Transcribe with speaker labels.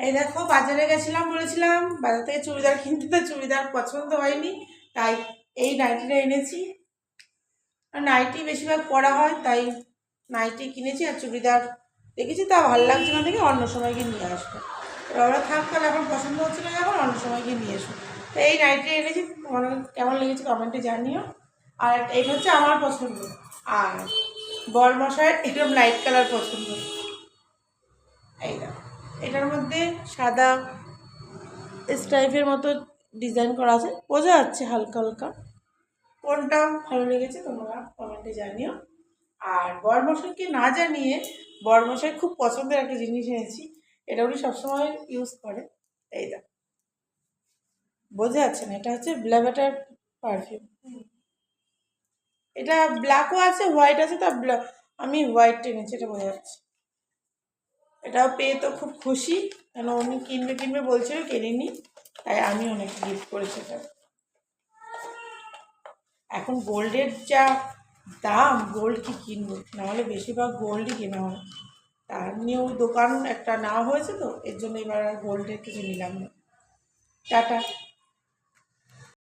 Speaker 1: এই দেখো বাজারে গেছিলাম, বলেছিলাম বাজার থেকে চুড়িদার কিনতে, তো চুড়িদার পছন্দ হয়নি, তাই এই নাইটিটা এনেছি। আর নাইটি বেশিরভাগ পরা হয়, তাই নাইটি কিনেছি। আর চুড়িদার দেখেছি তা ভালো লাগছে না, দেখে অন্য সময় গিয়ে নিয়ে আসবো। এবার ওরা থাক, তাহলে এখন পছন্দ হচ্ছে না, এখন অন্য সময় গিয়ে নিয়ে আসবো। তো এই নাইটিটা এনেছি, তোমার কেমন লেগেছে কমেন্টে জানিও। আর এটা হচ্ছে আমার পছন্দ, আর বরমশাইয়ের এরকম লাইট কালার পছন্দ। এই না, এটার মধ্যে সাদা স্ট্রাইপের মতো ডিজাইন করা আছে, বোঝা যাচ্ছে হালকা হালকা। কোনটা ভালো লেগেছে তোমরা কমেন্টে জানিও। আর বরমশাইকে না জানিয়ে বরমশাই খুব পছন্দের একটা জিনিস এনেছি, এটা উনি সবসময় ইউজ করে। এই দেখ, বোঝা যাচ্ছে না, এটা হচ্ছে ব্ল্যাভেটার পারফিউম। এটা ব্ল্যাকও আছে, হোয়াইট আছে, তা আমি হোয়াইট এনেছি, এটা বোঝা যাচ্ছে। এটাও পেয়ে তো খুব খুশি, কেন উনি কিনবে কিনবে বলছিল, কিনিনি, তাই আমি অনেক গিফট করেছি এটা। এখন গোল্ডের যা দাম, গোল্ড কি কিনবো, নাহলে বেশিরভাগ গোল্ডই কেনা হয়। তার নিয়েও দোকান একটা নেওয়া হয়েছে, তো এর জন্য এবার আর গোল্ডের কিছু নিলাম না। টাটা।